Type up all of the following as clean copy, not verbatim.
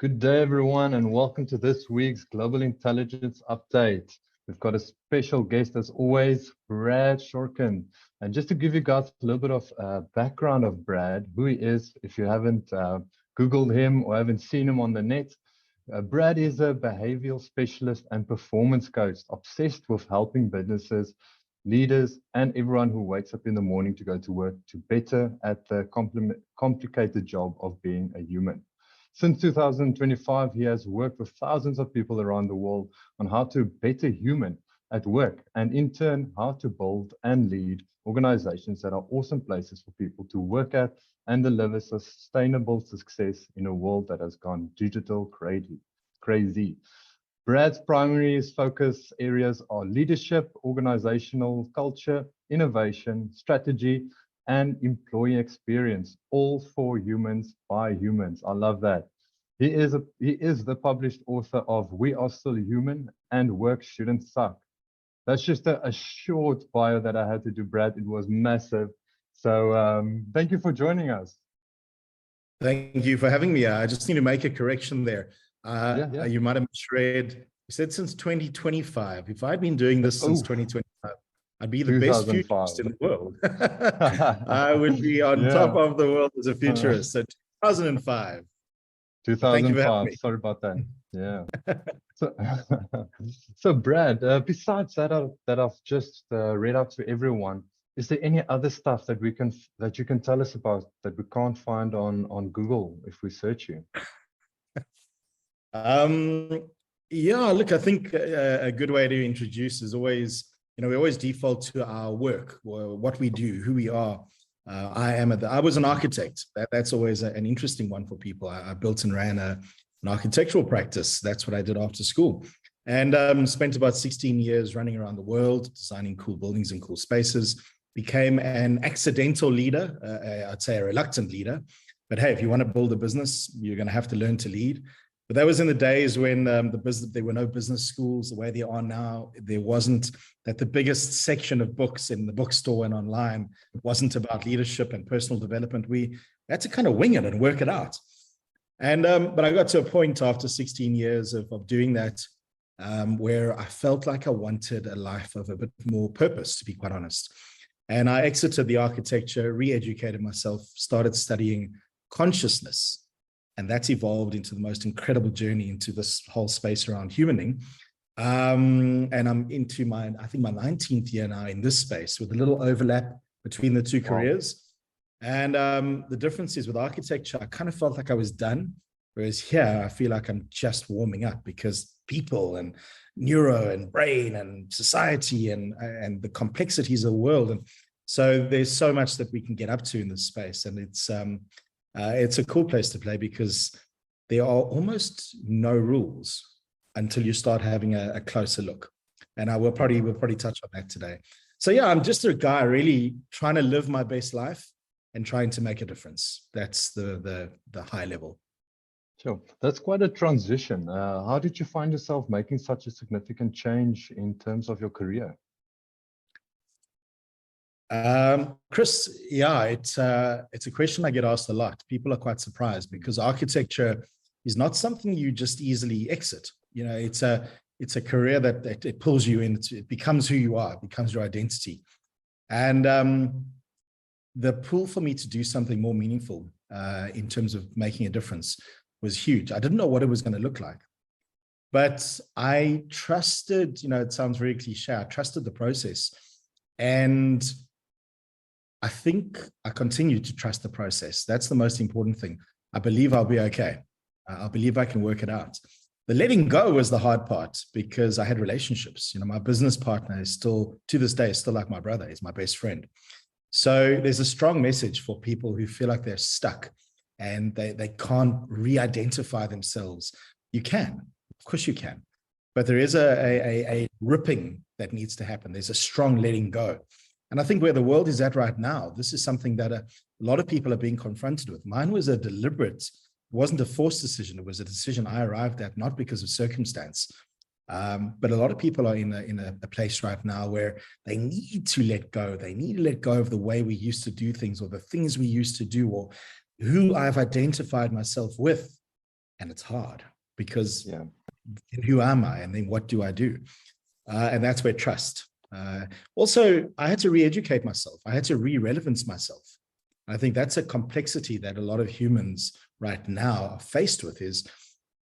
Good day, everyone, and welcome to this week's Global Intelligence Update. We've got a special guest, as always, Brad Shorkend. And just to give you guys a little bit of background of Brad, who he is, if you haven't Googled him or haven't seen him on the net, Brad is a behavioral specialist and performance coach, obsessed with helping businesses, leaders, and everyone who wakes up in the morning to go to work to better at the complicated job of being a human. Since 2025, he has worked with thousands of people around the world on how to better human at work, and in turn, how to build and lead organizations that are awesome places for people to work at and deliver sustainable success in a world that has gone digital crazy. Brad's primary focus areas are leadership, organizational culture, innovation, strategy, and employee experience, all for humans by humans. I love that. He is the published author of We Are Still Human and Work Shouldn't Suck. That's just a short bio that I had to do, Brad. It was massive. So thank you for joining us. Thank you for having me. I just need to make a correction there. You might have misread. You said since 2025. If I'd been doing this since 2025, I'd be the best futurist in the world. I would be on top of the world as a futurist. So 2005. 2005. Sorry about that. Yeah. So Brad, besides that I've just read out to everyone, is there any other stuff that you can tell us about that we can't find on Google if we search you? Yeah, look, I think a good way to introduce is always, we always default to our work, or what we do, who we are. I was an architect. That's always an interesting one for people. I built and ran an architectural practice. That's what I did after school, and spent about 16 years running around the world, designing cool buildings and cool spaces. Became an accidental leader, I'd say a reluctant leader. But hey, if you want to build a business, you're going to have to learn to lead. But that was in the days when there were no business schools the way they are now. There wasn't that the biggest section of books in the bookstore and online wasn't about leadership and personal development. We had to kind of wing it and work it out. And but I got to a point after 16 years of doing that where I felt like I wanted a life of a bit more purpose, to be quite honest. And I exited the architecture, re-educated myself, started studying consciousness. And that's evolved into the most incredible journey into this whole space around humaning. And I'm into my 19th year now in this space, with a little overlap between the two careers. And the difference is with architecture, I kind of felt like I was done. Whereas here, I feel like I'm just warming up, because people and neuro and brain and society and the complexities of the world. And so there's so much that we can get up to in this space. And it's a cool place to play, because there are almost no rules until you start having a closer look. And we'll probably touch on that today. So yeah, I'm just a guy really trying to live my best life and trying to make a difference. That's the high level. Sure. That's quite a transition. How did you find yourself making such a significant change in terms of your career? Chris, yeah, it's a question I get asked a lot. People are quite surprised, because architecture is not something you just easily exit. It's a career that it pulls you in. It becomes who you are. It becomes your identity. And the pull for me to do something more meaningful in terms of making a difference was huge. I didn't know what it was going to look like, but I trusted. It sounds very cliche. I trusted the process, and I think I continue to trust the process. That's the most important thing. I believe I'll be okay. I believe I can work it out. The letting go was the hard part, because I had relationships. My business partner is still, to this day, is still like my brother. He's my best friend. So there's a strong message for people who feel like they're stuck and they can't re-identify themselves. You can, of course you can. But there is a ripping that needs to happen. There's a strong letting go. And I think where the world is at right now, this is something that a lot of people are being confronted with. Mine was a deliberate, it wasn't a forced decision. It was a decision I arrived at, not because of circumstance. But a lot of people are in a place right now where they need to let go. They need to let go of the way we used to do things, or the things we used to do, or who I've identified myself with. And it's hard because Yeah. who am I? And then what do I do? And that's where trust. Also, I had to re-educate myself. I had to re-relevance myself. I think that's a complexity that a lot of humans right now are faced with, is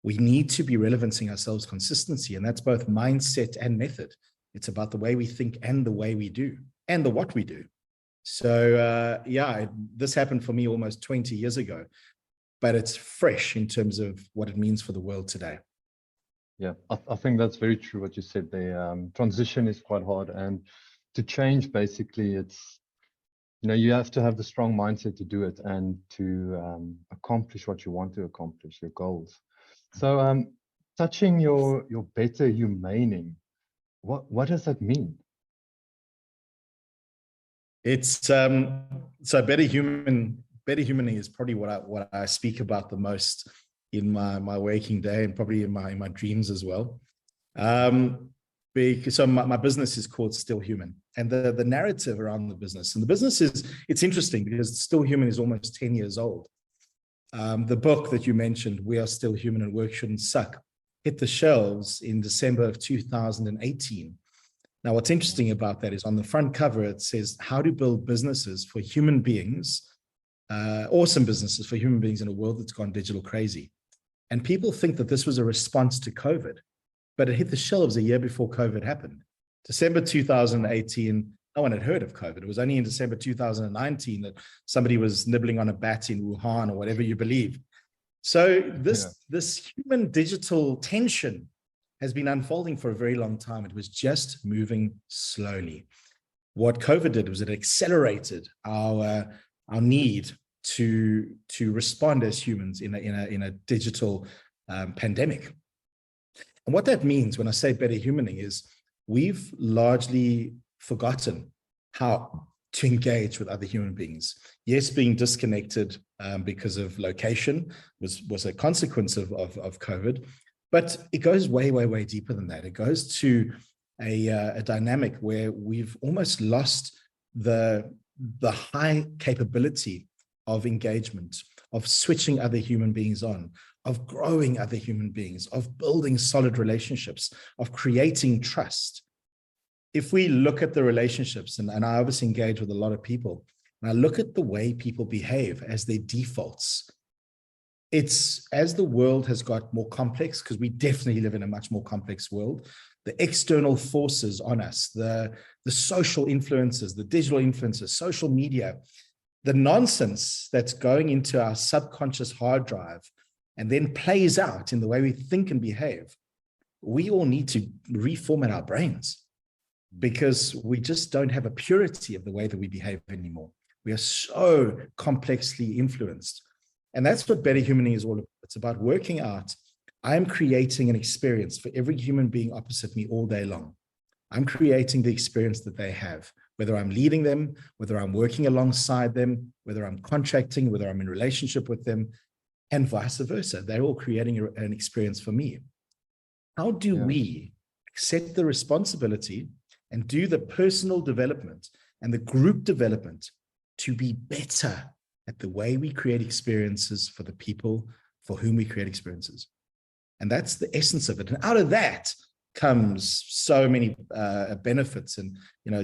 we need to be relevancing ourselves consistency. And that's both mindset and method. It's about the way we think and the way we do and the what we do. So this happened for me almost 20 years ago, but it's fresh in terms of what it means for the world today. Yeah, I think that's very true what you said. The transition is quite hard, and to change, basically, it's, you have to have the strong mindset to do it and to accomplish what you want to accomplish, your goals. So touching your better humaning, what does that mean? It's so better humaning is probably what I speak about the most in my waking day, and probably in my dreams as well. So my business is called Still Human, and the narrative around the business, and the business it's interesting because Still Human is almost 10 years old. The book that you mentioned, We Are Still Human and Work Shouldn't Suck, hit the shelves in December of 2018. Now, what's interesting about that is on the front cover, it says how to build businesses for human beings, awesome businesses for human beings in a world that's gone digital crazy. And people think that this was a response to COVID, but it hit the shelves a year before COVID happened. December 2018, no one had heard of COVID. It was only in December 2019 that somebody was nibbling on a bat in Wuhan or whatever you believe. So this human digital tension has been unfolding for a very long time. It was just moving slowly. What COVID did was it accelerated our need to respond as humans in a digital pandemic. And what that means when I say better humaning is we've largely forgotten how to engage with other human beings. Yes, being disconnected because of location was a consequence of COVID, but it goes way, way, way deeper than that. It goes to a dynamic where we've almost lost the high capability of engagement, of switching other human beings on, of growing other human beings, of building solid relationships, of creating trust. If we look at the relationships, and I obviously engage with a lot of people, and I look at the way people behave as their defaults, it's as the world has got more complex, because we definitely live in a much more complex world, the external forces on us, the social influences, the digital influences, social media, the nonsense that's going into our subconscious hard drive and then plays out in the way we think and behave, we all need to reformat our brains because we just don't have a purity of the way that we behave anymore. We are so complexly influenced. And that's what better humaning is all about. It's about working out, I'm creating an experience for every human being opposite me all day long. I'm creating the experience that they have, whether I'm leading them, whether I'm working alongside them, whether I'm contracting, whether I'm in relationship with them, and vice versa. They're all creating an experience for me. How do we accept the responsibility and do the personal development and the group development to be better at the way we create experiences for the people for whom we create experiences? And that's the essence of it. And out of that comes so many benefits, and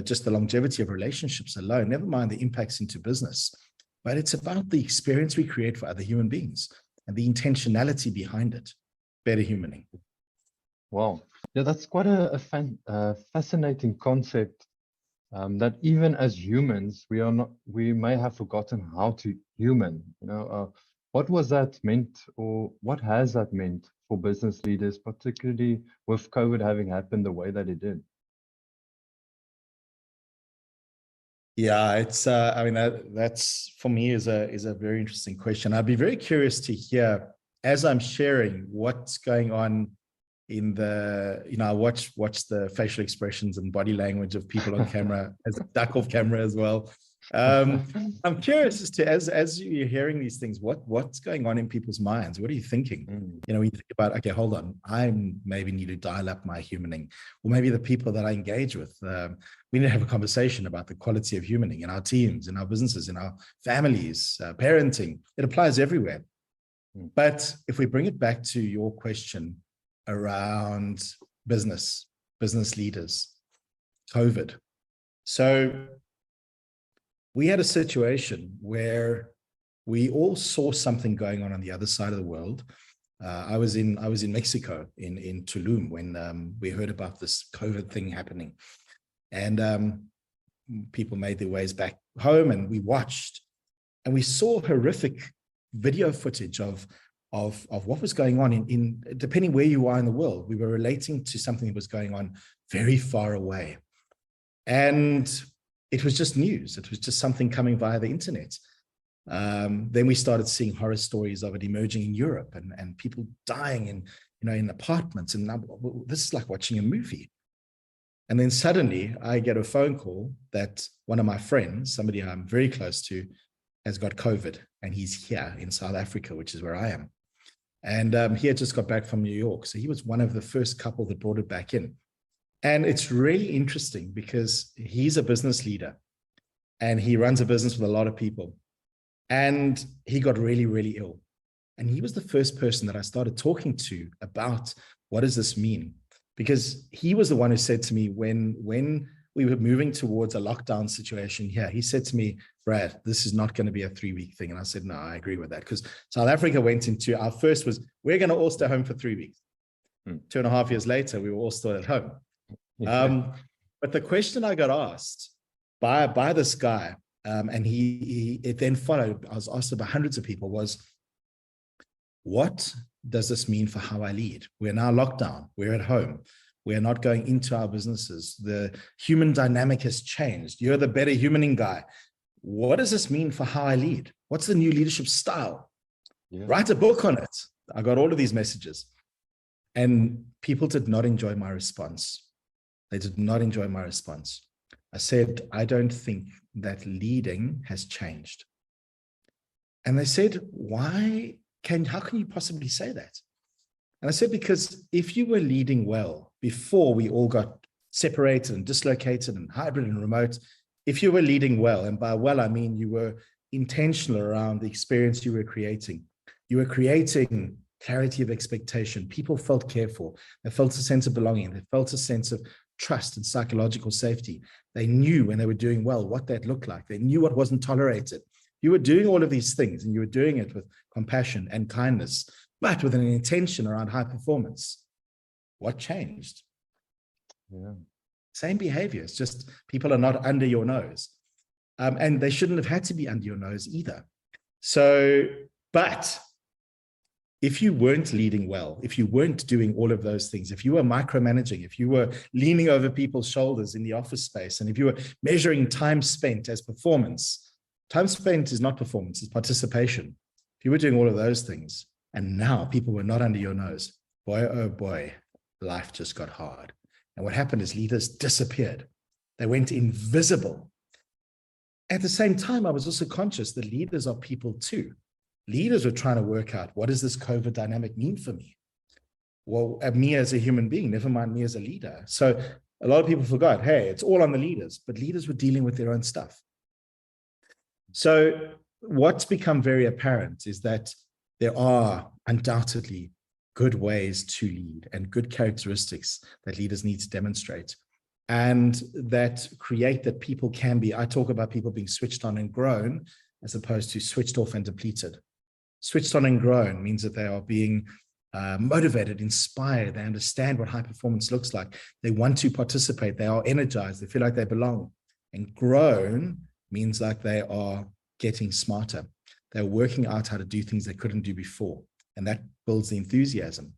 just the longevity of relationships alone, never mind the impacts into business. But it's about the experience we create for other human beings and the intentionality behind it. Better humaning. Wow. Yeah, that's quite a fascinating concept, that even as humans, we may have forgotten how to human. What was that meant, or what has that meant for business leaders, particularly with COVID having happened the way that it did? Yeah, it's I mean, that's for me is a very interesting question. I'd be very curious to hear, as I'm sharing, what's going on in the, I watch the facial expressions and body language of people on camera as a duck off camera as well. I'm curious as to, as you're hearing these things, what's going on in people's minds? What are you thinking? When you think about, okay, hold on, I maybe need to dial up my humaning, or maybe the people that I engage with, we need to have a conversation about the quality of humaning in our teams, in our businesses, in our families, parenting. It applies everywhere. But if we bring it back to your question around business leaders, COVID. So we had a situation where we all saw something going on the other side of the world. I was in Mexico, in Tulum, when we heard about this COVID thing happening, and people made their ways back home, and we watched, and we saw horrific video footage of what was going on in depending where you are in the world. We were relating to something that was going on very far away, and it was just news. It was just something coming via the internet. Then we started seeing horror stories of it emerging in Europe, and people dying in apartments. And now, this is like watching a movie. And then suddenly I get a phone call that one of my friends, somebody I'm very close to, has got COVID, and he's here in South Africa, which is where I am. And he had just got back from New York. So he was one of the first couple that brought it back in. And it's really interesting because he's a business leader and he runs a business with a lot of people. And he got really, really ill. And he was the first person that I started talking to about what does this mean? Because he was the one who said to me when we were moving towards a lockdown situation here, he said to me, Brad, this is not going to be a 3-week thing. And I said, no, I agree with that. Because South Africa went into, our first was, we're going to all stay home for 3 weeks. 2.5 years later, we were all still at home. Yeah. But the question I got asked by this guy, and it then followed, I was asked by hundreds of people, was, what does this mean for how I lead? We're now locked down. We're at home. We're not going into our businesses. The human dynamic has changed. You're the better humaning guy. What does this mean for how I lead? What's the new leadership style? Yeah. Write a book on it. I got all of these messages. And people did not enjoy my response. They did not enjoy my response. I said, I don't think that leading has changed. And they said, how can you possibly say that? And I said, because if you were leading well before we all got separated and dislocated and hybrid and remote, if you were leading well, and by well, I mean you were intentional around the experience you were creating clarity of expectation. People felt cared for. They felt a sense of belonging. They felt a sense of trust and psychological safety. They knew when they were doing well what that looked like. They knew what wasn't tolerated. You were doing all of these things, and you were doing it with compassion and kindness, but with an intention around high performance. What changed? Yeah. Same behavior. It's just people are not under your nose. And they shouldn't have had to be under your nose either. So, but if you weren't leading well, if you weren't doing all of those things, if you were micromanaging, if you were leaning over people's shoulders in the office space, and if you were measuring time spent as performance, time spent is not performance, it's participation. If you were doing all of those things, and now people were not under your nose, boy, oh boy, life just got hard. And what happened is leaders disappeared. They went invisible. At the same time, I was also conscious that leaders are people too. Leaders were trying to work out, what does this COVID dynamic mean for me? Well, me as a human being, never mind me as a leader. So a lot of people forgot, hey, it's all on the leaders, but leaders were dealing with their own stuff. So what's become very apparent is that there are undoubtedly good ways to lead and good characteristics that leaders need to demonstrate, and that create that people can be, I talk about people being switched on and grown as opposed to switched off and depleted. Switched on and grown means that they are being motivated, inspired, they understand what high performance looks like, they want to participate, they are energized, they feel like they belong. And grown means like they are getting smarter. They're working out how to do things they couldn't do before. And that builds the enthusiasm.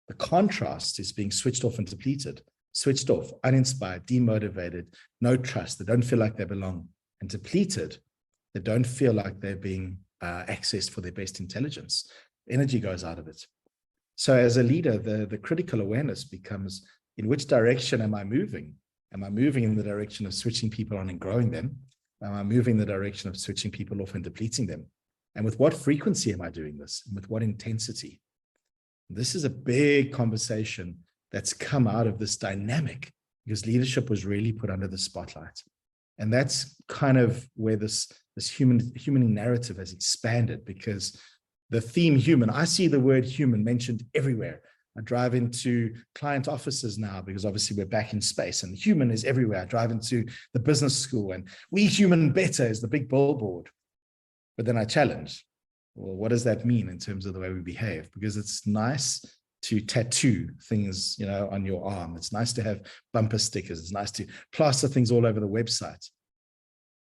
The contrast is being switched off and depleted, switched off, uninspired, demotivated, no trust, they don't feel like they belong, and depleted, they don't feel like they're being accessed for their best intelligence. Energy goes out of it. So as a leader, the critical awareness becomes, in which direction am I moving? Am I moving in the direction of switching people on and growing them? Am I moving in the direction of switching people off and depleting them? And with what frequency am I doing this? And with what intensity? This is a big conversation that's come out of this dynamic, because leadership was really put under the spotlight. And that's kind of where this human narrative has expanded, because the theme human. I see the word human mentioned everywhere. I drive into client offices now because obviously we're back in space and human is everywhere. I drive into the business school and we human better is the big billboard. But then I challenge, well, what does that mean in terms of the way we behave? Because it's nice to tattoo things, on your arm. It's nice to have bumper stickers. It's nice to plaster things all over the website.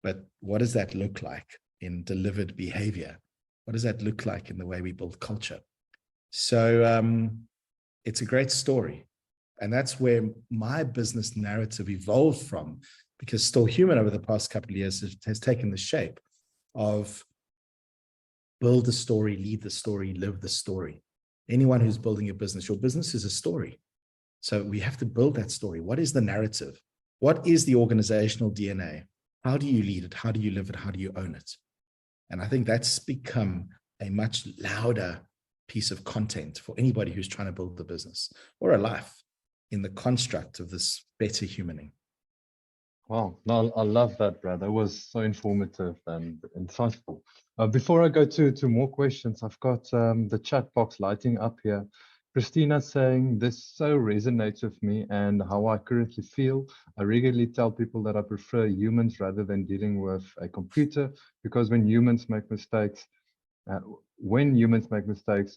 But what does that look like in delivered behavior? What does that look like in the way we build culture? So it's a great story. And that's where my business narrative evolved from, because Still Human over the past couple of years has taken the shape of build the story, lead the story, live the story. Anyone who's building a business, your business is a story. So we have to build that story. What is the narrative? What is the organizational DNA? How do you lead it? How do you live it? How do you own it? And I think that's become a much louder piece of content for anybody who's trying to build a business or a life in the construct of this better humaning. Wow, no, I love that, Brad. That was so informative and insightful. Before I go to more questions, I've got the chat box lighting up here. Christina saying, this so resonates with me and how I currently feel. I regularly tell people that I prefer humans rather than dealing with a computer, because when humans make mistakes,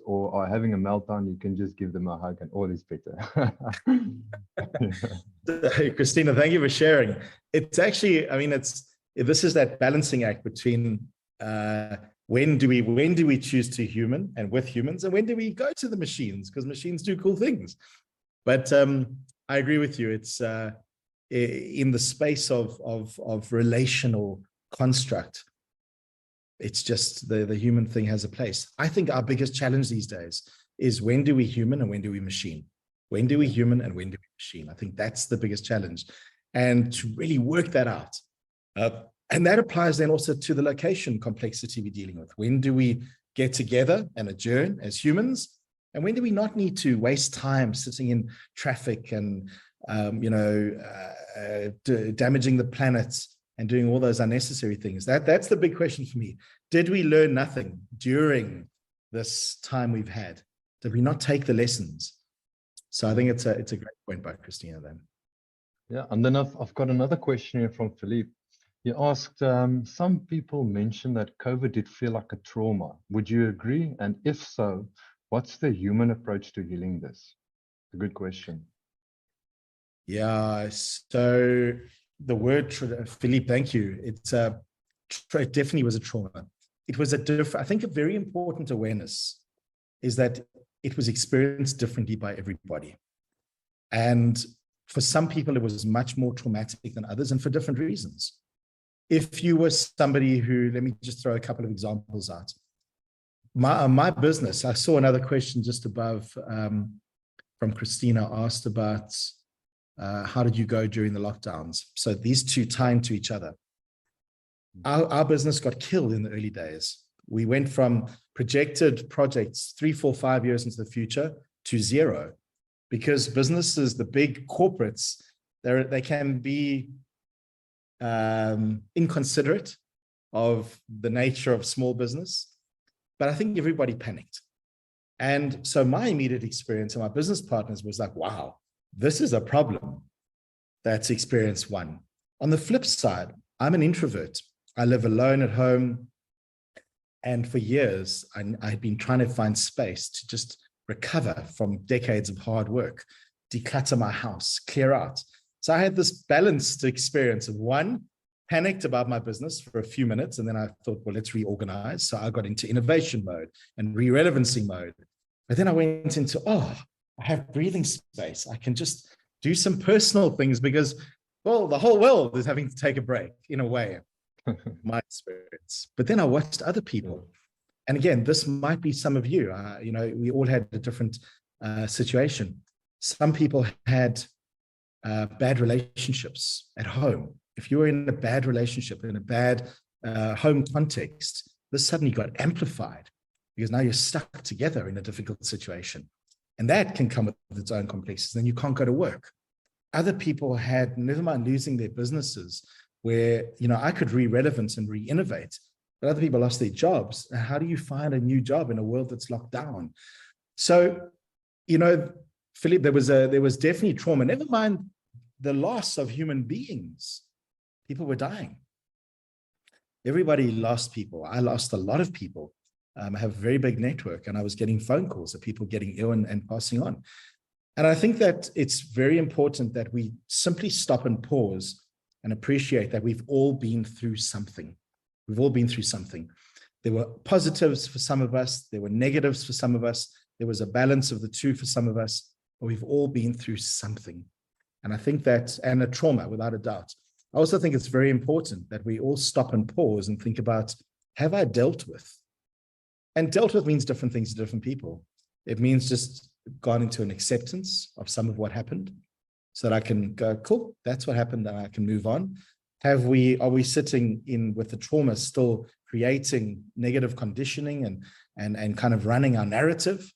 or are having a meltdown, you can just give them a hug and all is better. Christina, thank you for sharing. It's actually, this is that balancing act between when do we choose to human and with humans, and when do we go to the machines, because machines do cool things. But I agree with you. It's in the space of relational construct. It's just the human thing has a place. I think our biggest challenge these days is when do we human and when do we machine? When do we human and when do we machine? I think that's the biggest challenge. And to really work that out. And that applies then also to the location complexity we're dealing with. When do we get together and adjourn as humans? And when do we not need to waste time sitting in traffic and damaging the planet and doing all those unnecessary things? That's the big question for me. Did we learn nothing during this time we've had? Did we not take the lessons? So I think it's a great point by Christina then. Yeah, and then I've got another question here from Philippe. He asked, some people mention that COVID did feel like a trauma. Would you agree? And if so, what's the human approach to healing this? A good question. Yeah, so the word, Philippe, thank you. It definitely was a trauma. It was I think a very important awareness is that it was experienced differently by everybody. And for some people, it was much more traumatic than others, and for different reasons. If you were somebody who, let me just throw a couple of examples out. My business, I saw another question just above from Christina, asked about how did you go during the lockdowns? So these two tie into each other. Our business got killed in the early days. We went from projected projects 3, 4, 5 years into the future to zero, because businesses, the big corporates, they can be inconsiderate of the nature of small business. But I think everybody panicked. And so my immediate experience and my business partners was like, wow, this is a problem. That's experience one. On the flip side, I'm an introvert. I live alone at home. And for years, I'd been trying to find space to just recover from decades of hard work, declutter my house, clear out. So I had this balanced experience of one, panicked about my business for a few minutes. And then I thought, well, let's reorganize. So I got into innovation mode and re-relevancy mode. But then I went into, I have breathing space. I can just do some personal things because, well, the whole world is having to take a break in a way, my experience. But then I watched other people. And again, this might be some of you. We all had a different situation. Some people had bad relationships at home. If you were in a bad relationship, in a bad home context, this suddenly got amplified because now you're stuck together in a difficult situation. And that can come with its own complexities. Then you can't go to work. Other people had, never mind losing their businesses, where I could re-relevance and re-innovate, but other people lost their jobs. How do you find a new job in a world that's locked down? So, Philip, there was definitely trauma. Never mind the loss of human beings. People were dying. Everybody lost people. I lost a lot of people. I have a very big network, and I was getting phone calls of people getting ill and passing on. And I think that it's very important that we simply stop and pause and appreciate that we've all been through something. We've all been through something. There were positives for some of us. There were negatives for some of us. There was a balance of the two for some of us. But we've all been through something. And I think that, and a trauma, without a doubt. I also think it's very important that we all stop and pause and think about, have I dealt with? And dealt with means different things to different people. It means just gone into an acceptance of some of what happened so that I can go, cool, that's what happened, and I can move on. Are we sitting in with the trauma still creating negative conditioning and kind of running our narrative?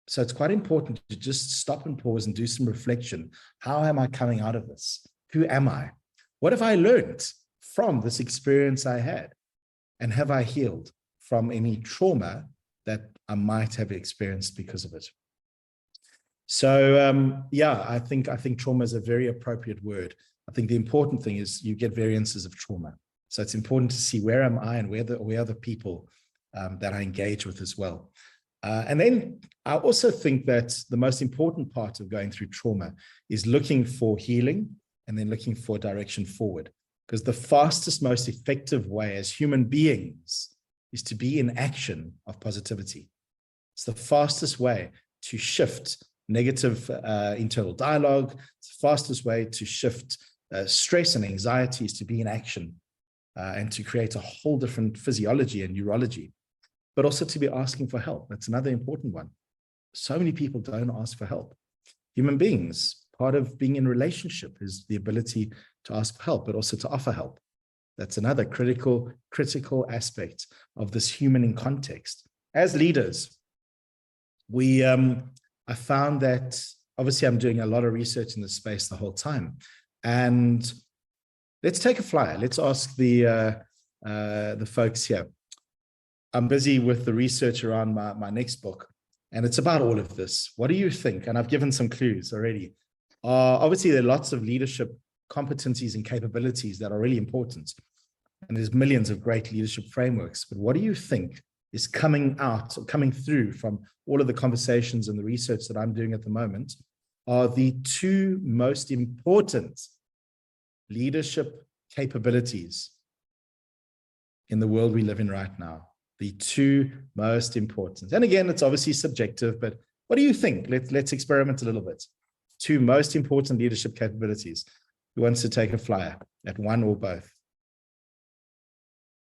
So it's quite important to just stop and pause and do some reflection. How am I coming out of this? Who am I? What have I learned from this experience I had? And have I healed from any trauma that I might have experienced because of it? So I think trauma is a very appropriate word. I think the important thing is you get variances of trauma. So it's important to see where am I and where are the people that I engage with as well. And then I also think that the most important part of going through trauma is looking for healing and then looking for direction forward. Because the fastest, most effective way as human beings is to be in action of positivity. It's the fastest way to shift negative internal dialogue. It's the fastest way to shift stress and anxiety is to be in action and to create a whole different physiology and neurology, but also to be asking for help. That's another important one. So many people don't ask for help. Human beings, part of being in a relationship is the ability to ask for help, but also to offer help. That's another critical aspect of this human in context. As leaders, I found that obviously I'm doing a lot of research in this space the whole time. And let's take a flyer. Let's ask the folks here. I'm busy with the research around my next book, and it's about all of this. What do you think? And I've given some clues already. Obviously, there are lots of leadership competencies and capabilities that are really important. And there's millions of great leadership frameworks. But what do you think is coming through from all of the conversations and the research that I'm doing at the moment are the two most important leadership capabilities in the world we live in right now? The two most important. And again, it's obviously subjective, but what do you think? Let's experiment a little bit. Two most important leadership capabilities. Who wants to take a flyer at one or both?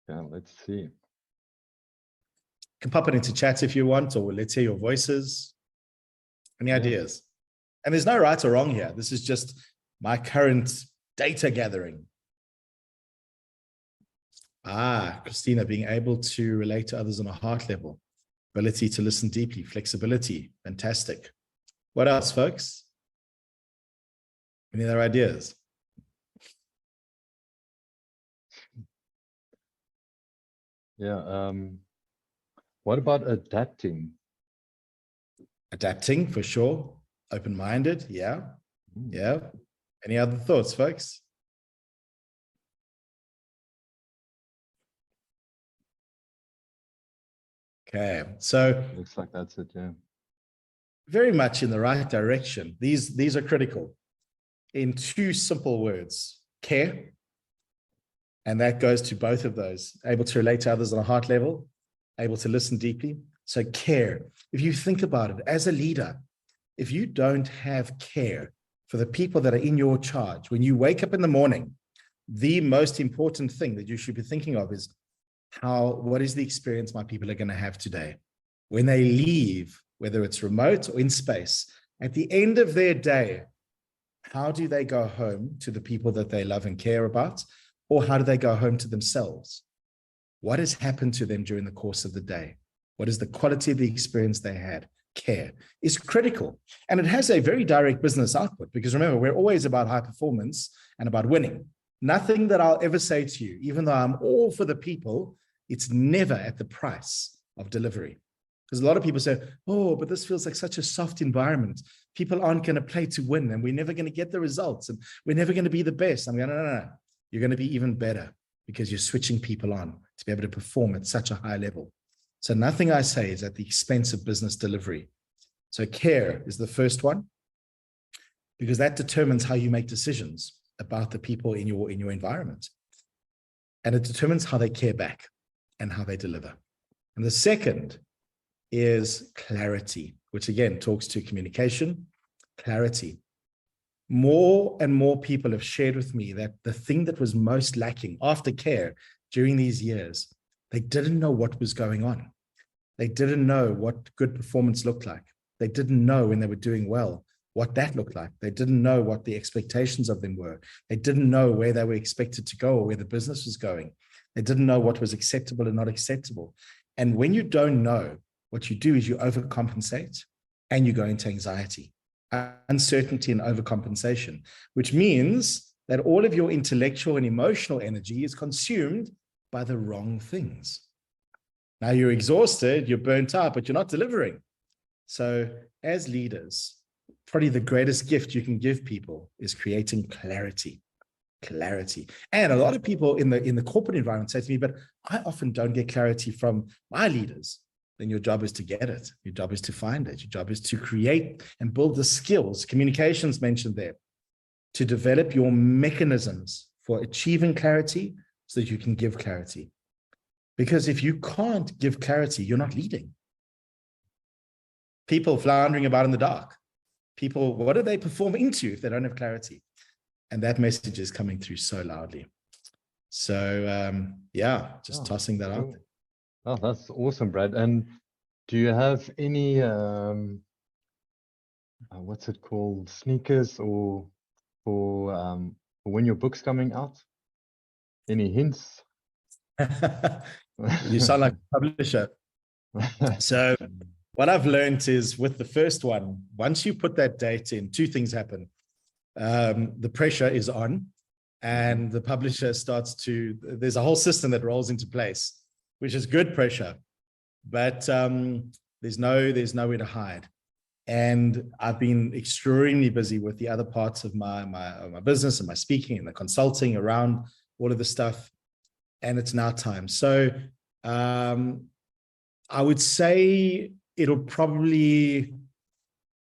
Yeah, let's see. You can pop it into chat if you want, or let's hear your voices. Any ideas? And there's no right or wrong here. This is just my current data gathering. Christina, being able to relate to others on a heart level, ability to listen deeply, flexibility, fantastic. What else, folks? Any other ideas? Yeah. What about adapting? Adapting, for sure. Open-minded, yeah. Yeah. Any other thoughts, folks? Okay, so looks like that's it, yeah. Very much in the right direction. These are critical. In two simple words, care. And that goes to both of those. Able to relate to others on a heart level, able to listen deeply. So care. If you think about it, as a leader, if you don't have care for the people that are in your charge, when you wake up in the morning, the most important thing that you should be thinking of is what is the experience my people are going to have today? When they leave, whether it's remote or in space, at the end of their day, how do they go home to the people that they love and care about? Or how do they go home to themselves? What has happened to them during the course of the day? What is the quality of the experience they had? Care is critical. And it has a very direct business output, because remember, we're always about high performance and about winning. Nothing that I'll ever say to you, even though I'm all for the people, It's never at the price of delivery. Because a lot of people say, oh, but this feels like such a soft environment. People aren't going to play to win, and we're never going to get the results, and we're never going to be the best. I'm going, no. You're going to be even better because you're switching people on to be able to perform at such a high level. So nothing I say is at the expense of business delivery. So care is the first one, because that determines how you make decisions about the people in your environment. And it determines how they care back and how they deliver. And the second is clarity, which again talks to communication, clarity. More and more people have shared with me that the thing that was most lacking after care during these years, they didn't know what was going on. They didn't know what good performance looked like. They didn't know when they were doing well what that looked like. They didn't know what the expectations of them were. They didn't know where they were expected to go or where the business was going. They didn't know what was acceptable and not acceptable. And when you don't know, what you do is you overcompensate and you go into anxiety, uncertainty, and overcompensation, which means that all of your intellectual and emotional energy is consumed by the wrong things. Now you're exhausted, you're burnt out, but you're not delivering. So as leaders, probably the greatest gift you can give people is creating clarity. And a lot of people in the corporate environment say to me, but I often don't get clarity from my leaders. Then your job is to get it. Your job is to find it. Your job is to create and build the skills, communications mentioned there, to develop your mechanisms for achieving clarity so that you can give clarity. Because if you can't give clarity, you're not leading. People floundering about in the dark. People, what do they perform into if they don't have clarity? And that message is coming through so loudly. So just tossing that out. Oh, that's awesome, Brad. And do you have any what's it called, sneakers or for when your book's coming out? Any hints? You sound like a publisher. So what I've learned is with the first one, once you put that date in, two things happen. The pressure is on and the publisher starts to, there's a whole system that rolls into place, which is good pressure, but there's nowhere to hide. And I've been extremely busy with the other parts of my business and my speaking and the consulting around all of the stuff. And it's now time. So I would say it'll probably,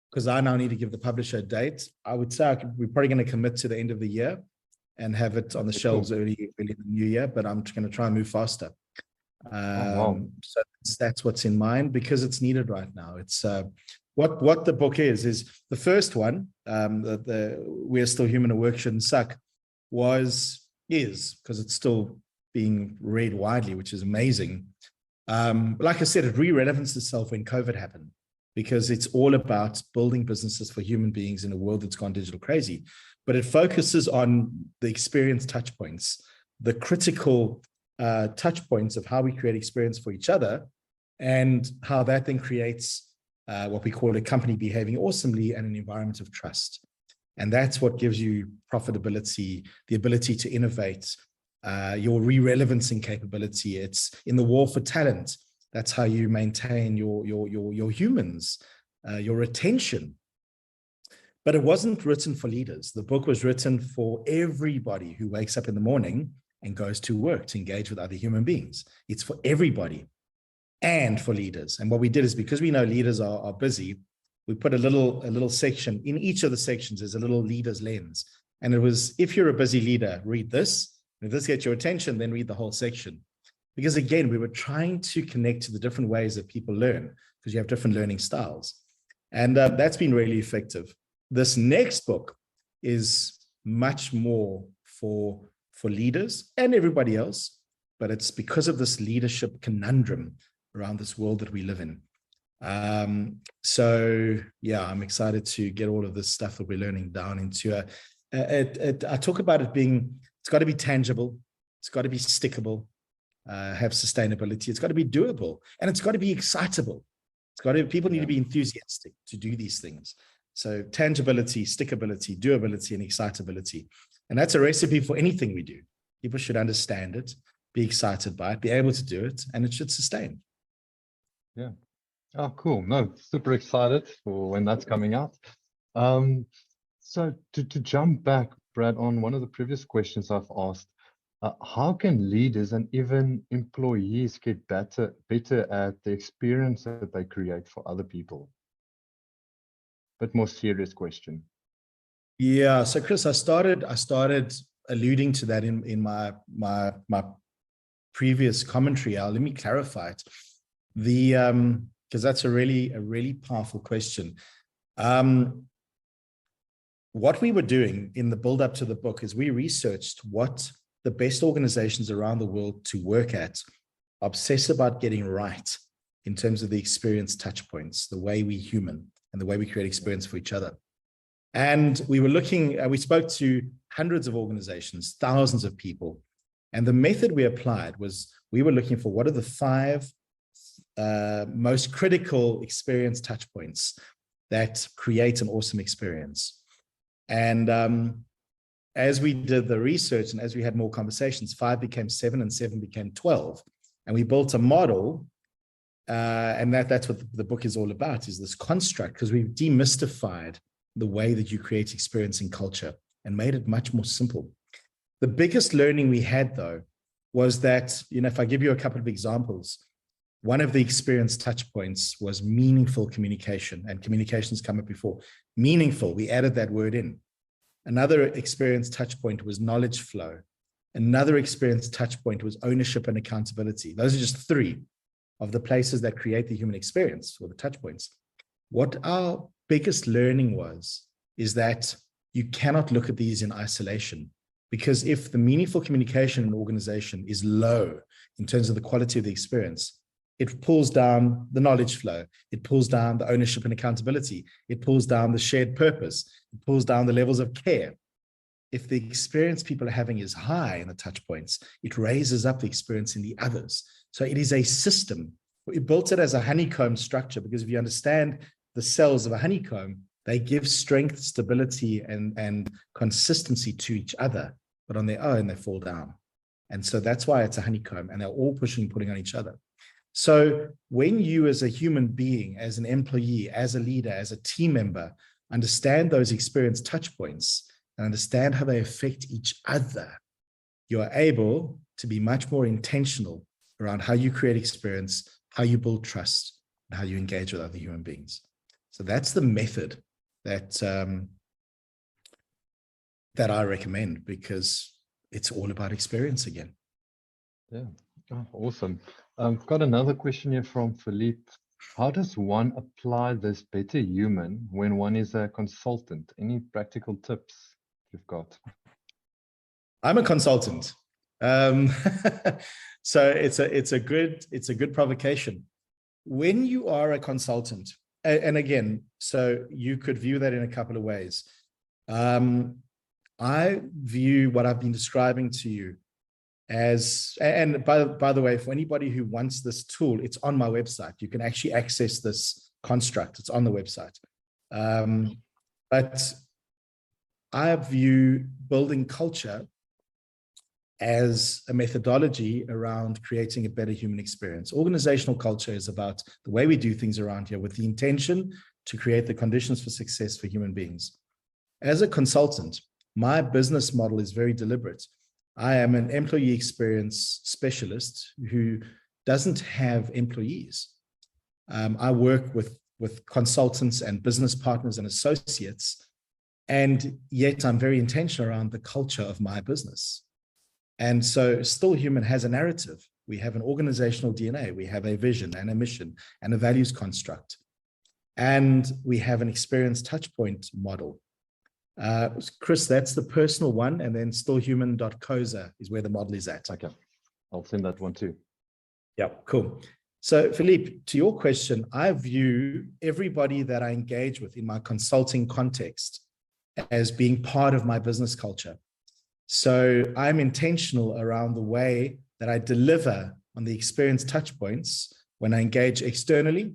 because I now need to give the publisher a date, I would say we're probably going to commit to the end of the year and have it on the shelves early in the new year, but I'm going to try and move faster. So that's what's in mind because it's needed right now. It's what the book is the first one, the We're Still Human and Work Shouldn't Suck, is because it's still being read widely, which is amazing. Like I said, it re-relevanced itself when COVID happened because it's all about building businesses for human beings in a world that's gone digital crazy. But it focuses on the experience touch points, the critical touch points of how we create experience for each other and how that then creates what we call a company behaving awesomely and an environment of trust. And that's what gives you profitability, the ability to innovate, your re-relevancing capability. It's in the war for talent. That's how you maintain your humans, your retention. But it wasn't written for leaders. The book was written for everybody who wakes up in the morning and goes to work to engage with other human beings. It's for everybody and for leaders. And what we did is because we know leaders are busy, we put a little section. In each of the sections is a little leader's lens. And it was, if you're a busy leader, read this. If this gets your attention, then read the whole section. Because again, we were trying to connect to the different ways that people learn because you have different learning styles. And that's been really effective. This next book is much more for leaders and everybody else, but it's because of this leadership conundrum around this world that we live in. So yeah, I'm excited to get all of this stuff that we're learning down into I talk about it being, it's got to be tangible, it's got to be stickable, have sustainability, it's got to be doable, and it's got to be excitable. It's got to, people need to be enthusiastic to do these things. So tangibility, stickability, doability, and excitability. And that's a recipe for anything we do. People should understand it. be excited by it, be able to do it, and it should sustain. Yeah. Oh, cool. No, super excited for when that's coming out. So to jump back, Brad, on one of the previous questions I've asked, how can leaders and even employees get better at the experience that they create for other people? Bit more serious question. Yeah. So Chris, I started alluding to that in my previous commentary. Let me clarify it. Because that's a really powerful question. What we were doing in the build up to the book is we researched what the best organizations around the world to work at obsess about getting right in terms of the experience touch points, the way we human and the way we create experience for each other. And we were we spoke to hundreds of organizations, thousands of people. And the method we applied was we were looking for what are the 5 most critical experience touch points that create an awesome experience. And as we did the research and as we had more conversations, 5 became 7 and 7 became 12. And we built a model. And that's what the book is all about, is this construct, because we've demystified the way that you create experience in culture and made it much more simple. The biggest learning we had, though, was that, if I give you a couple of examples, one of the experience touch points was meaningful communication, and communications come up before. Meaningful, we added that word in. Another experience touch point was knowledge flow. Another experience touch point was ownership and accountability. Those are just 3 of the places that create the human experience, or the touch points. What our biggest learning is that you cannot look at these in isolation, because if the meaningful communication in an organization is low in terms of the quality of the experience, it pulls down the knowledge flow, it pulls down the ownership and accountability, it pulls down the shared purpose, it pulls down the levels of care. If the experience people are having is high in the touch points, it raises up the experience in the others. So it is a system. We built it as a honeycomb structure, because if you understand the cells of a honeycomb, they give strength, stability, and consistency to each other, but on their own, they fall down. And so that's why it's a honeycomb, and they're all pushing, pulling on each other. So when you, as a human being, as an employee, as a leader, as a team member, understand those experience touch points and understand how they affect each other, you are able to be much more intentional around how you create experience, how you build trust, and how you engage with other human beings. So that's the method that I recommend, because it's all about experience again. Yeah, oh, awesome. I've got another question here from Philippe. How does one apply this better human when one is a consultant? Any practical tips you've got? I'm a consultant. So it's a good provocation. When you are a consultant, and again, so you could view that in a couple of ways. I view what I've been describing to you as, and by the way, for anybody who wants this tool, it's on my website. You can actually access this construct. It's on the website. But I view building culture as a methodology around creating a better human experience. Organizational culture is about the way we do things around here with the intention to create the conditions for success for human beings. As a consultant, my business model is very deliberate. I am an employee experience specialist who doesn't have employees. I work with consultants and business partners and associates, and yet I'm very intentional around the culture of my business. And so Still Human has a narrative. We have an organizational DNA. We have a vision and a mission and a values construct. And we have an experience touchpoint model. Chris, that's the personal one. And then stillhuman.coza is where the model is at. Okay, I'll send that one too. Yeah, cool. So Philippe, to your question, I view everybody that I engage with in my consulting context as being part of my business culture. So I'm intentional around the way that I deliver on the experience touch points when I engage externally,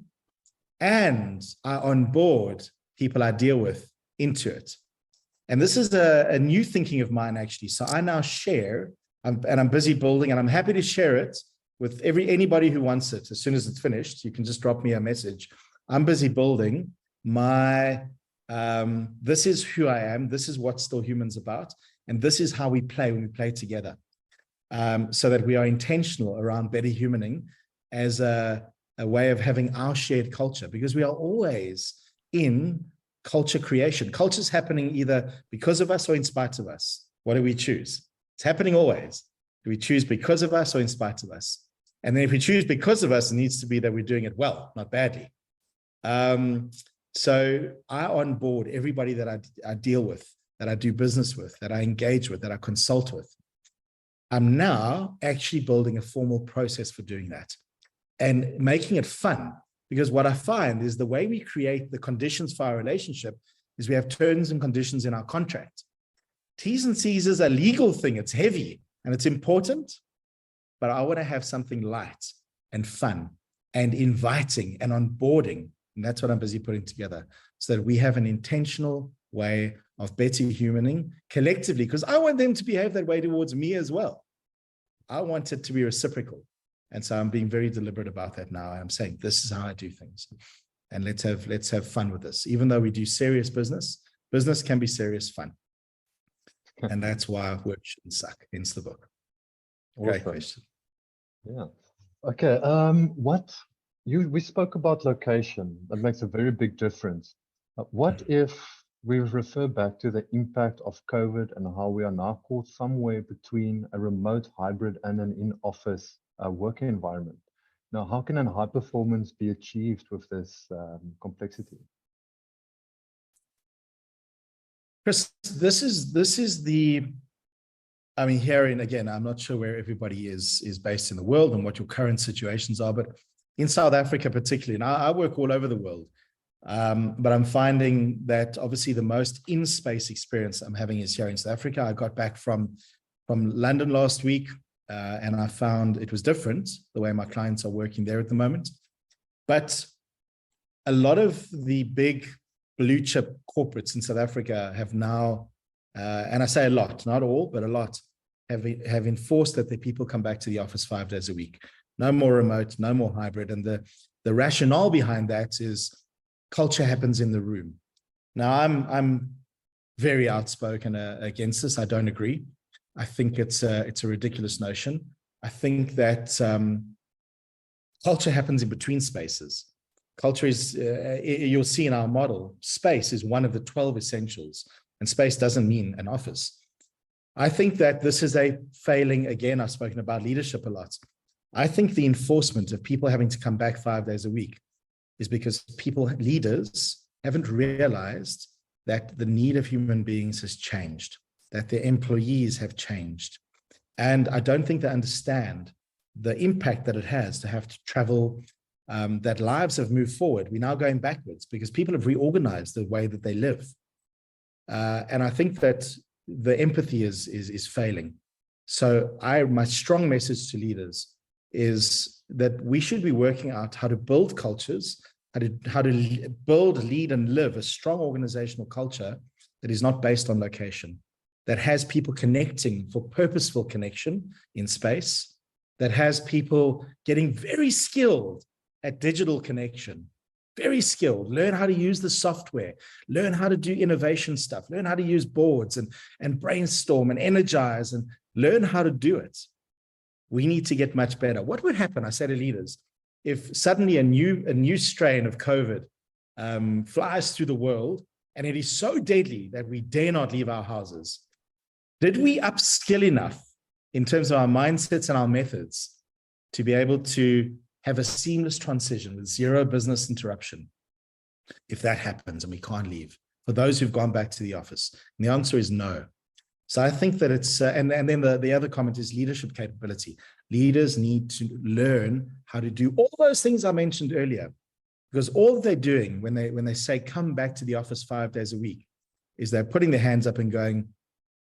and I onboard people I deal with into it. And this is a new thinking of mine, actually. So I now share I'm busy building, and I'm happy to share it with anybody who wants it. As soon as it's finished, you can just drop me a message. I'm busy building my, this is who I am. This is what Still Human's about. And this is how we play when we play together. So that we are intentional around better humaning as a way of having our shared culture, because we are always in culture creation. Culture's happening either because of us or in spite of us. What do we choose? It's happening always. Do we choose because of us or in spite of us? And then if we choose because of us, it needs to be that we're doing it well, not badly. So I onboard everybody that I deal with, that I do business with, that I engage with, that I consult with. I'm now actually building a formal process for doing that and making it fun, because what I find is the way we create the conditions for our relationship is we have terms and conditions in our contract. T's and C's is a legal thing. It's heavy and it's important, but I want to have something light and fun and inviting and onboarding. And that's what I'm busy putting together, so that we have an intentional way of better humaning collectively, because I want them to behave that way towards me as well. I want it to be reciprocal. And so I'm being very deliberate about that now. I'm saying, this is how I do things. And let's have fun with this. Even though we do serious business, business can be serious fun. And that's why work shouldn't suck, hence the book. Great Awesome. question. Yeah. Okay. We spoke about location. That makes a very big difference. What if we refer back to the impact of COVID and how we are now caught somewhere between a remote, hybrid, and an in-office working environment? Now, how can a high performance be achieved with this complexity? Chris, this is the, I mean, here, and again, I'm not sure where everybody is based in the world and what your current situations are, but in South Africa particularly, and I work all over the world, but I'm finding that obviously the most in-space experience I'm having is here in South Africa. I got back from London last week, and I found it was different the way my clients are working there at the moment. But a lot of the big blue chip corporates in South Africa have now, and I say a lot, not all, but a lot, have enforced that their people come back to the office 5 days a week. No more remote, no more hybrid. And the rationale behind that is culture happens in the room. Now, I'm very outspoken against this. I don't agree. I think it's a ridiculous notion. I think that culture happens in between spaces. Culture is, you'll see in our model, space is one of the 12 essentials, and space doesn't mean an office. I think that this is a failing. Again, I've spoken about leadership a lot. I think the enforcement of people having to come back 5 days a week is because leaders haven't realized that the need of human beings has changed, that their employees have changed. And I don't think they understand the impact that it has to have to travel, that lives have moved forward. We're now going backwards because people have reorganized the way that they live. And I think that the empathy is failing. So my strong message to leaders is that we should be working out how to build cultures, how to build, lead, and live a strong organizational culture that is not based on location, that has people connecting for purposeful connection in space, that has people getting very skilled at digital connection, very skilled, learn how to use the software, learn how to do innovation stuff, learn how to use boards and brainstorm and energize and learn how to do it. We need to get much better. What would happen, I say to leaders, if suddenly a new strain of COVID flies through the world and it is so deadly that we dare not leave our houses? Did we upskill enough in terms of our mindsets and our methods to be able to have a seamless transition with zero business interruption if that happens and we can't leave, for those who've gone back to the office? And the answer is no. So I think that it's, and then the other comment is leadership capability. Leaders need to learn how to do all those things I mentioned earlier, because all they're doing when they say come back to the office 5 days a week is they're putting their hands up and going,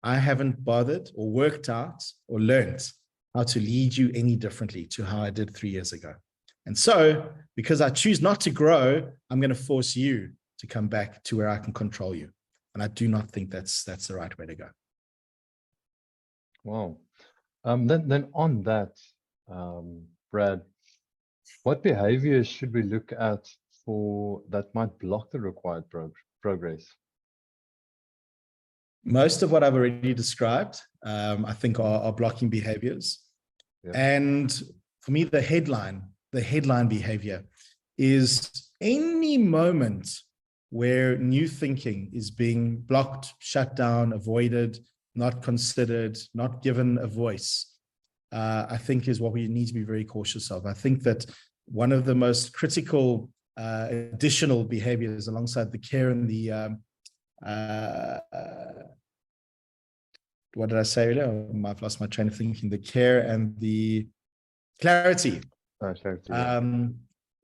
I haven't bothered or worked out or learned how to lead you any differently to how I did 3 years ago. And so, because I choose not to grow, I'm going to force you to come back to where I can control you. And I do not think that's the right way to go. Wow. Then on that, Brad, what behaviors should we look at for that might block the required progress? Most of what I've already described, I think are blocking behaviors. Yeah. And for me, the headline behavior is any moment where new thinking is being blocked, shut down, avoided, not considered, not given a voice, I think is what we need to be very cautious of. I think that one of the most critical additional behaviors alongside the care and the what did I say earlier? I've lost my train of thinking. The care and the clarity,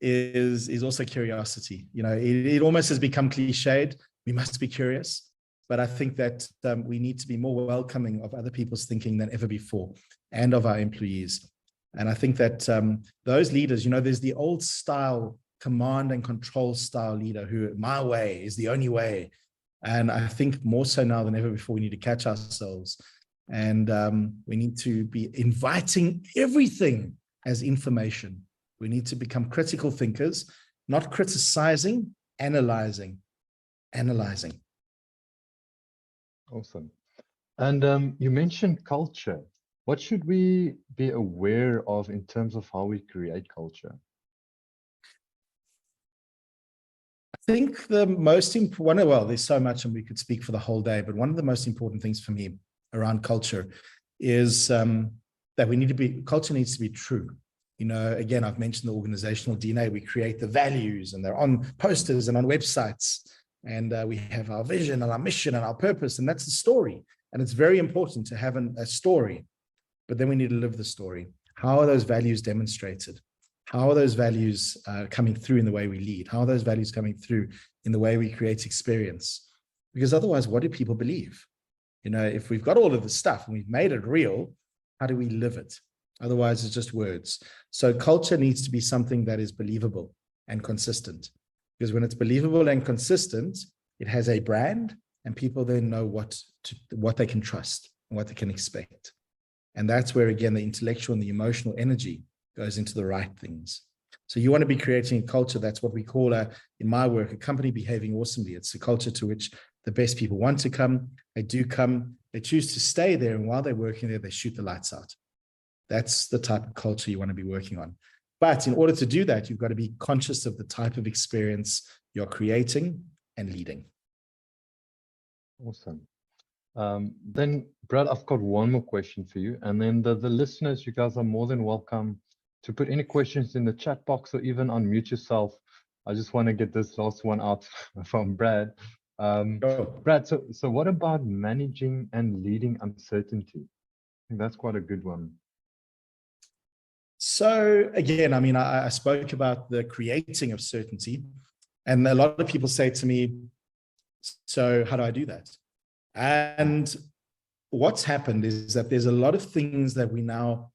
is also curiosity. You know, it almost has become cliched. We must be curious, but I think that we need to be more welcoming of other people's thinking than ever before, and of our employees. And I think that those leaders, you know, there's the old style command and control style leader who, my way is the only way. And I think more so now than ever before, we need to catch ourselves, and we need to be inviting everything as information. We need to become critical thinkers, not criticizing, analyzing. Awesome. And you mentioned culture. What should we be aware of in terms of how we create culture? I think the most important, well, there's so much and we could speak for the whole day, but one of the most important things for me around culture is that culture needs to be true. You know, again, I've mentioned the organizational DNA. We create the values and they're on posters and on websites, and we have our vision and our mission and our purpose, and that's the story. And it's very important to have a story, but then we need to live the story. How are those values demonstrated? How are those values coming through in the way we lead? How are those values coming through in the way we create experience? Because otherwise, what do people believe? You know, if we've got all of the stuff and we've made it real, how do we live it? Otherwise, it's just words. So culture needs to be something that is believable and consistent. Because when it's believable and consistent, it has a brand, and people then know what they can trust and what they can expect. And that's where, again, the intellectual and the emotional energy goes into the right things. So you want to be creating a culture. That's what we call, in my work, a company behaving awesomely. It's a culture to which the best people want to come. They do come. They choose to stay there. And while they're working there, they shoot the lights out. That's the type of culture you want to be working on. But in order to do that, you've got to be conscious of the type of experience you're creating and leading. Awesome. Then, Brad, I've got one more question for you. And then the listeners, you guys are more than welcome to put any questions in the chat box or even unmute yourself. I just want to get this last one out from Brad. Brad, so what about managing and leading uncertainty? I think that's quite a good one. So again, I mean, I spoke about the creating of certainty, and a lot of people say to me, so how do I do that? And what's happened is that there's a lot of things that we now,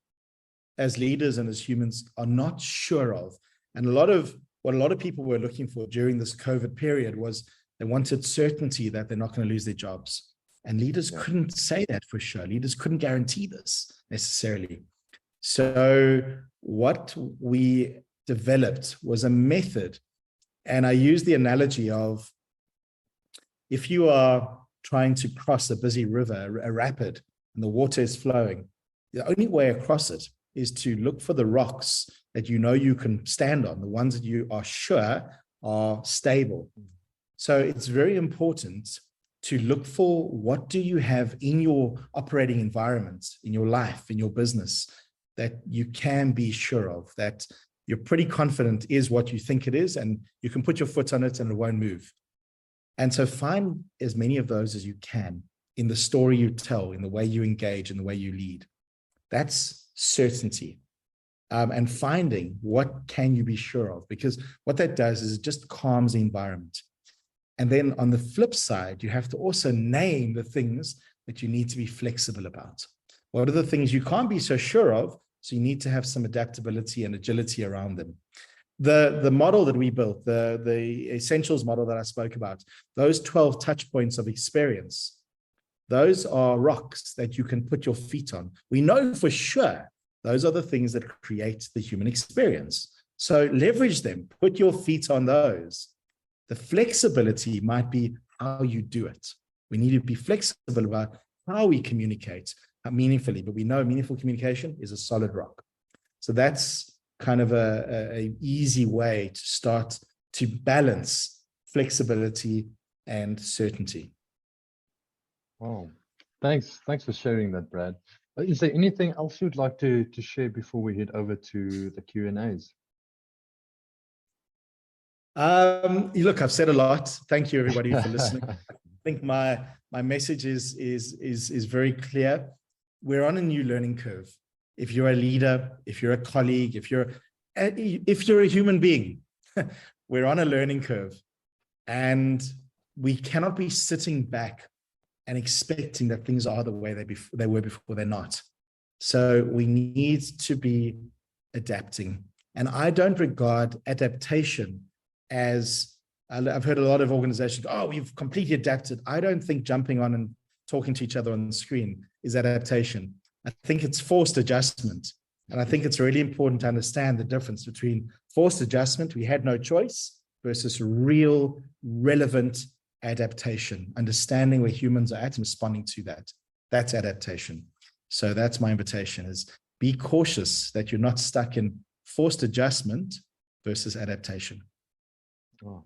as leaders and as humans, are not sure of. And what a lot of people were looking for during this COVID period was they wanted certainty that they're not going to lose their jobs. And leaders couldn't say that for sure. Leaders couldn't guarantee this necessarily. So what we developed was a method. And I use the analogy of, if you are trying to cross a busy river, a rapid, and the water is flowing, the only way across it is to look for the rocks that you know you can stand on, the ones that you are sure are stable. So it's very important to look for, what do you have in your operating environment, in your life, in your business, that you can be sure of, that you're pretty confident is what you think it is, and you can put your foot on it and it won't move. And so find as many of those as you can in the story you tell, in the way you engage, in the way you lead. That's certainty. And finding what can you be sure of, because what that does is it just calms the environment. And then on the flip side, you have to also name the things that you need to be flexible about. What are the things you can't be so sure of? So you need to have some adaptability and agility around them. The model that we built, the essentials model that I spoke about, those 12 touch points of experience Those are rocks that you can put your feet on. We know for sure those are the things that create the human experience. So leverage them, put your feet on those. The flexibility might be how you do it. We need to be flexible about how we communicate meaningfully, but we know meaningful communication is a solid rock. So that's kind of a easy way to start to balance flexibility and certainty. Wow. Thanks for sharing that, Brad. Is there anything else you'd like to share before we head over to the Q&As? Look, I've said a lot. Thank you, everybody, for listening. I think my message is very clear. We're on a new learning curve. If you're a leader, if you're a colleague, if you're a human being, we're on a learning curve, and we cannot be sitting back and expecting that things are the way they were before. They're not. So we need to be adapting. And I don't regard adaptation as, I've heard a lot of organizations go, oh, we've completely adapted. I don't think jumping on and talking to each other on the screen is adaptation. I think it's forced adjustment. And I think it's really important to understand the difference between forced adjustment, we had no choice, versus real, relevant adaptation, understanding where humans are at and responding to that. That's adaptation. So that's my invitation, is be cautious that you're not stuck in forced adjustment versus adaptation. Oh,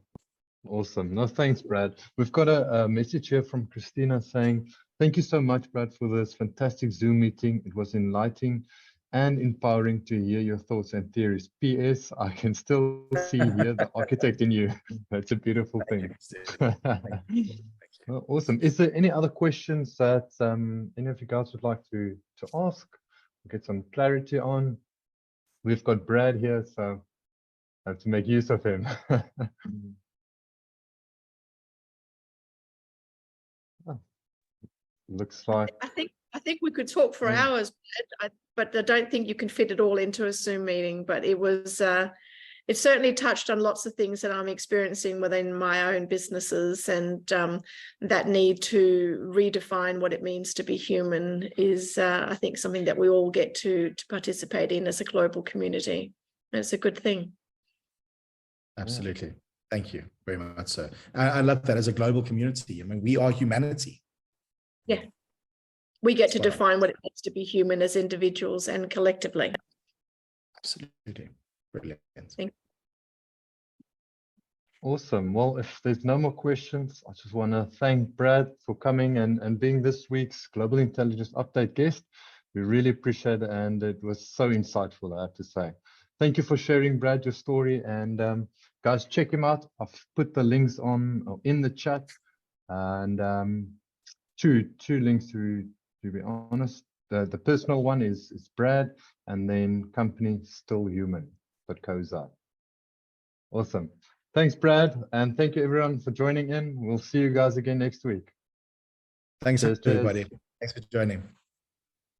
awesome. No, thanks, Brad. We've got a message here from Christina saying, thank you so much, Brad, for this fantastic Zoom meeting. It was enlightening and empowering to hear your thoughts and theories. P.S. I can still hear the architect in you. That's a beautiful thing. Well, awesome. Is there any other questions that any of you guys would like to ask, get some clarity on? We've got Brad here, so I have to make use of him. Oh, looks like I think we could talk for hours, but I don't think you can fit it all into a Zoom meeting. But it was, it certainly touched on lots of things that I'm experiencing within my own businesses, and that need to redefine what it means to be human is, I think, something that we all get to participate in as a global community. And it's a good thing. Absolutely. Thank you very much, sir. I love that, as a global community. I mean, we are humanity. Yeah. We get to define what it means to be human as individuals and collectively. Absolutely. Brilliant. Thank you. Awesome. Well, if there's no more questions, I just want to thank Brad for coming and being this week's Global Intelligence Update guest. We really appreciate it, and it was so insightful, I have to say. Thank you for sharing, Brad, your story. And guys, check him out. I've put the links in the chat, and two links to be honest. The personal one is Brad, and then company stillhuman.co.za. Awesome. Thanks, Brad, and thank you everyone for joining in. We'll see you guys again next week. Thanks, Cheers. everybody. Thanks for joining.